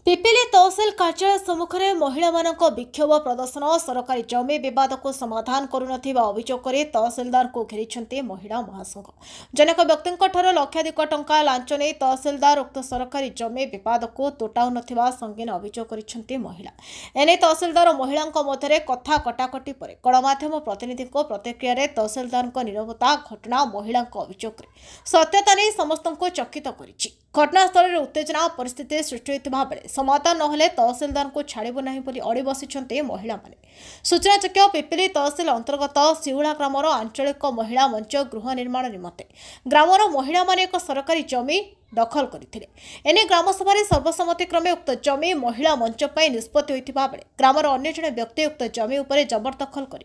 पिपिली तहसिल कार्यालय सम्मुख में महिला विक्षोभ प्रदर्शन सरकारी जमी विवाद को समाधान करुनथिबा अभियोग करे तहसिलदार को घेरी महिला महासंघ। जनक व्यक्ति लक्षाधिक टंका लांच नहीं तहसिलदार उक्त सरकारी जमी विवाद को तोटाऊ नथिबा संगीन अभियोग करिसेंती महिला। एने तहसिलदार और महिला मध्य कथा कटाकटी पर गणमाध्यम प्रतिनिधि प्रतिक्रिया रे तहसिलदार नीरवता घटना महिला अभियोग सत्यता नहीं समस्त को चकित करिछि। घटनास्थल में उत्तेजना परिस्थिति सृष्टि होता बेले समाधान नहले तहसिलदार को छाड़बू ना अड़ी बसी महिला माने। सूचनायोग्य पिपिली तहसिल अंतर्गत शिउला ग्रामर आंचलिक महिला मंच गृह निर्माण निमंते ग्रामर महिला माने एक सरकारी जमी दखल करथिले। एने ग्रामसभा सर्वसम्मतिक्रमे उक्त जमी महिला मंच पर निष्पत्ति होता बेले ग्रामर अन्य जड़े व्यक्ति उक्त जमी उपरे जबरदखल कर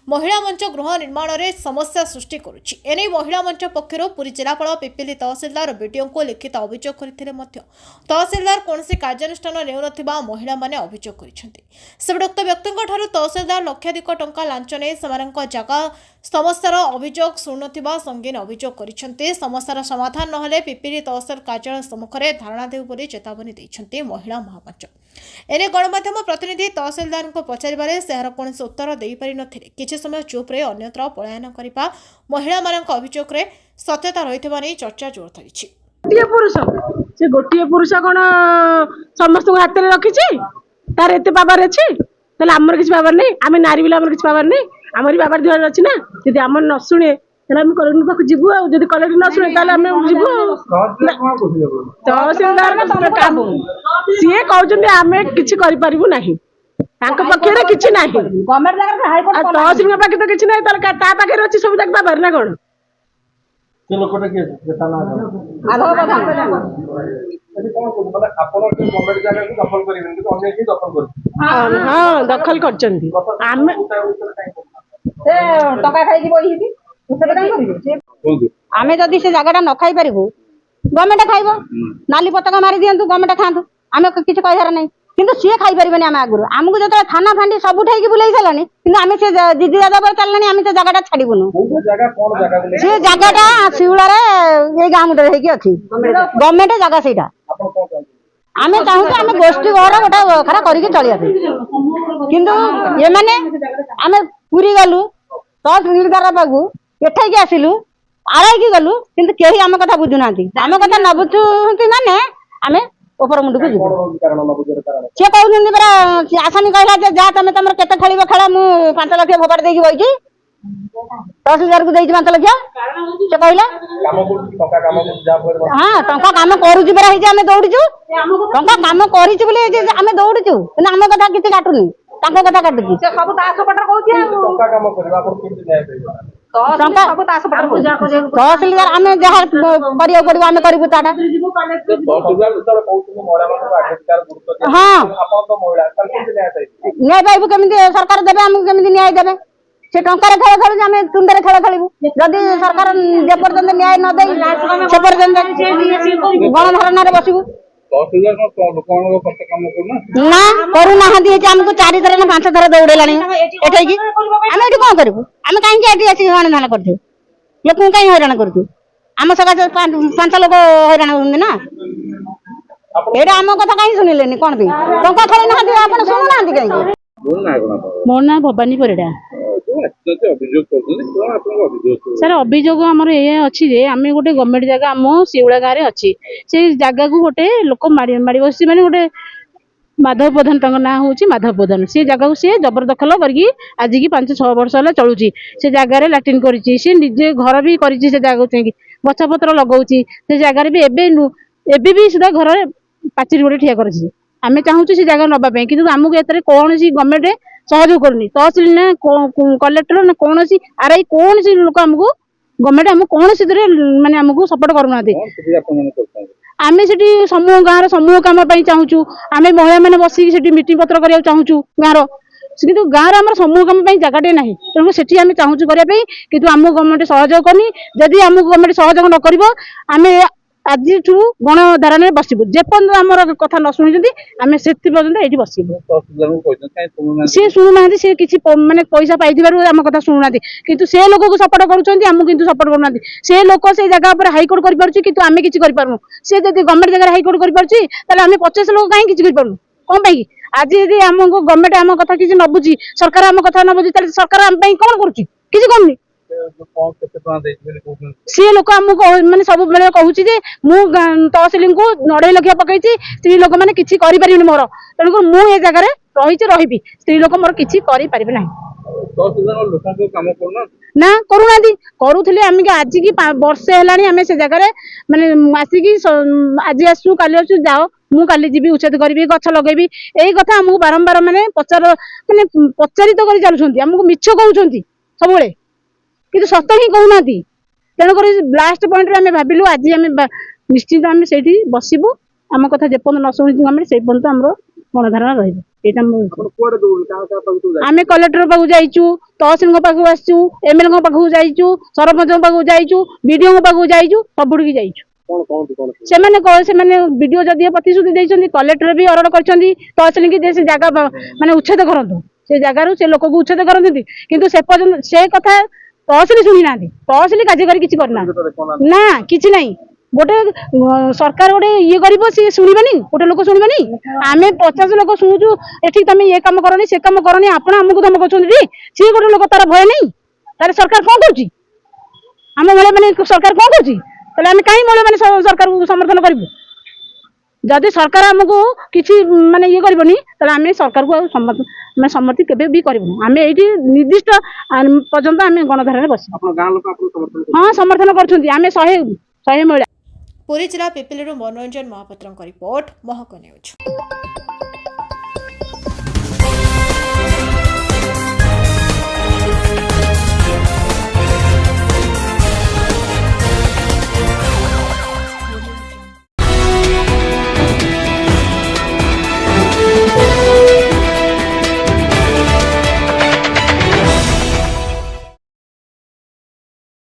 महिला मंच गृह निर्माण में समस्या सृष्टि करुछि। एने महिला मंच पक्षर पुरी जिलापाल पिपिली तहसिलदार बीडीओ को लिखित अभियोग करथिले मध्य तहसिलदार कौनसी कार्यानुष्ठान नेउनथिबा महिला माने अभियोग करिसेंती। सेबडे उक्त व्यक्तिଙ୍କ ठारू तहसिलदार लक्षाधिक टंका लांच नै सेमानଙ୍କ जगह समस्यार अभियोग शुणुनथिबा संगीन अभियोग करिसेंती। समस्यार समाधान नहले पिपिली तहसिल कार्यालय सम्मुख में धारणा देव बोली चेतावनी देइछन्ती महिला महामंच। एने गणमाध्यम प्रतिनिधि तहसिलदार को पचारिबारे सेहार कौन उत्तर दे पारि नथिले। किछि समय चुप रे अन्यत्र पलायन करिबा महिला मानक अभियोग रे सत्यता रहितबा नै चर्चा जोर धरिछि। गोटे पुरुष कौन समस्त हाथ में रखी तार एत पावर अच्छी आमर किसी पावर नहीं आम नारी बिल किसी पावर नहीं आमर पावर ध्यान अच्छी ना जी आम न शुणे कलेक्टर पाक जीवु आदि कलेक्टर न शुणे जीवु तहसिलदार काम सी कहते आम कि ना पक्षर कि तहसिल पाखे तो किसी ना पाखे अच्छी सब जाक पावर ना कौन दखल कर आमे जदि से जगह न खाई पारू गवर्नमेंट खाइब नाली पताका मारी दिंतु गवर्नमेंट खातु आम किसी कहर ना किंतु सी खाई पारे आम आगुरी आमको जो थाना फांडी सब उठे बुलाई सारे कि आम से दीदी दादा पर चलना आम से जगह छाड़बुनु से जगह शिउला ये गाँ मुंडे अच्छी गवर्नमेंट जगह से आम चाहूँ आम गोष्ठी घर गोटे खरा करके चलिया किंतु ये माने आम पूरी गलु तहसिलदार पाकू एठे आसिलु आड़ाई गलु किंतु कहीं आम कथा बुझुना आम कथा न बुझुंती माने आम ऊपर मुंड को सी कहते आसामी कहला जा तुम तुम केते खेल खेल मु 5 लाख भोपाड़ देकी बही तहसिलदार को 5 लाख से कहला हाँ टंका कम करुँ दौड़ू टंका कम कर दौड़ू आम कथा किसी काटुनी कथा काटुची तहसिलदार आम जहाँ पड़ो आम करूँ हाँ न्याय पाइबू केमी सरकार देवे आमको केमी न्याय देवे से टंकार खेल खेलु आम तुंडे खेल खेलू जदि सरकार जेपर्यंत न्याय न दे से पर्यंत गणधारणा बसबू ना करूना आमको 4 थर ना 5 थर दौड़ेला एठे की आम ये कौन करूँ आम कहीं आसी गणधान करूँ लोक कहीं हैरान करूँ आम सकाशे 5 लोक हैरान होती ना ये आम कथा कहीं शुणिले कौन टंका खेल ना आप शुणुना कहीं मो ना भवानी परिडा सर अभियोग आमर ये अच्छी आम गोटे गवर्नमेंट जगह आम शिउला गाँव में अच्छी से जगह को गोटे लोक माड़ी बस मैंने गोटे माधव प्रधान तक ना हूँ माधव प्रधान से जगह को सी जबरदखल करके आज की 5-6 वर्ष है चलुची से जगार लाट्रिन कर निजे घर भी कर जगह चाहिए गछ पत्र लगाऊँगी से जगार भी एबे भी सुधा घर पाचेरी गोटे ठिया कर आम चाहूँ से जगह नापी कि आमको ए कौन गवर्नमेंट सहयोग करूनी तहसिल ना कलेक्टर ना कौन आरआई कौन लोक आमको गवर्नमेंट आम कौन माने आमको सपोर्ट करूना आम से समूह गाँव समूह कम चाहूँ आम महिला मैंने बसिक मीटिंग पत्र करने चाहूँ गाँव कि गाँव में समूह कम जगह ना तेणु से आम चाहूँ करने कि आमको गवर्नमेंट सहयोग करनी जदि आमको गवर्नमेंट सहयोग न कर ଆଜିଠୁ ଗଣଧାରଣରେ ବସିବୁ ଯେପର୍ଯ୍ୟନ୍ତ ଆମର କଥା ନ ଶୁଣିଛନ୍ତି ଆମେ ସେତି ପର୍ଯ୍ୟନ୍ତ ଏଇଠି ବସିବୁ। ସିଏ ଶୁଣୁନାହାନ୍ତି, ସିଏ କିଛି ମାନେ ପଇସା ପାଇଥିବାରୁ ଆମ କଥା ଶୁଣୁନାହାନ୍ତି, କିନ୍ତୁ ସେ ଲୋକକୁ ସପୋର୍ଟ କରୁଛନ୍ତି, ଆମକୁ କିନ୍ତୁ ସପୋର୍ଟ କରୁନାହାନ୍ତି। ସେ ଲୋକ ସେଇ ଜାଗା ଉପରେ ହାଇକୋର୍ଟ କରିପାରୁଛି କିନ୍ତୁ ଆମେ କିଛି କରିପାରୁନୁ। ସେ ଯଦି ଗଭର୍ଣ୍ଣମେଣ୍ଟ ଜାଗାରେ ହାଇକୋର୍ଟ କରିପାରୁଛି ତାହେଲେ ଆମେ 50 ଲୋକ କାହିଁ କିଛି କରିପାରୁନୁ କଣ ପାଇଁ? ଆଜି ଯଦି ଆମକୁ ଗଭର୍ଣ୍ଣମେଣ୍ଟ ଆମ କଥା କିଛି ନ ବୁଝି, ସରକାର ଆମ କଥା ନ ବୁଝି, ତାହେଲେ ସରକାର ଆମ ପାଇଁ କଣ କରୁଛି? କିଛି କରୁନି। सी लोक आमको माने सब बेले कहूँ जे मु तहसिल को 2.5 लाख पकई स्त्री लोक मैंने किसी करें मोर तेणुक मुझे जगह रही स्त्री लोक मोर किसी करें ना ना करूना करूले आम आज की वर्षे है से जगह माने आसिक आज आसू काली आसू जाओ मु काली जी उच्छेद करी गछ लगेबी यही कथा आमको बारंबार माने माने पचारित कर चलुँच आमको मिछ कहते सब कि सत ही कहूना तेणुक लास्ट पॉइंट आम भाविलु आज आम निश्चित आम से बसबू आम कथा जेपर्यंत न शुणी गवर्नमेंट से पर्यंत आम गणधारणा रही कलेक्टर पाक जाइचु तहसिल पाक आसचु एमएलए पाक जाइचु सरपंच पाक जाइचु बीडीओ पाक जाइचु सबुड़ी जाइचु से बीडीओ जदि प्रतिश्रुति देइछन्ती कलेक्टर भी अरड करछन्ती तहसिल की से जगह माने उच्छेद करंतु से जगार से लोक को उच्छेद करंती किंतु से पर्यंत से कथा तहसिल शुणी ना तहसिल कार्यकारी किसी करना ना किसी ना गोटे सरकार गोटे ये कर शुणबनी गोटे लोक शुणबनी आम 50 लोक शुणुचु एठी तुम ये कम करनी से कम करनी आपण आमको धमक सी गोटे लोक तार भय नहीं तार सरकार कौन कर आम भाई मैंने सरकार कौन कर कहीं मैंने सरकार को समर्थन करूँ जदि सरकार आमको किसी माने ये करबनी आम सरकार को सम्मति केबे भी करूँ आम ये निर्दिष्ट पर्यंत आम गणधारण बस हाँ समर्थन कर 100 महिला पुरी जिला पिपिली मनोरंजन महापात्र रिपोर्ट महक न्यूज।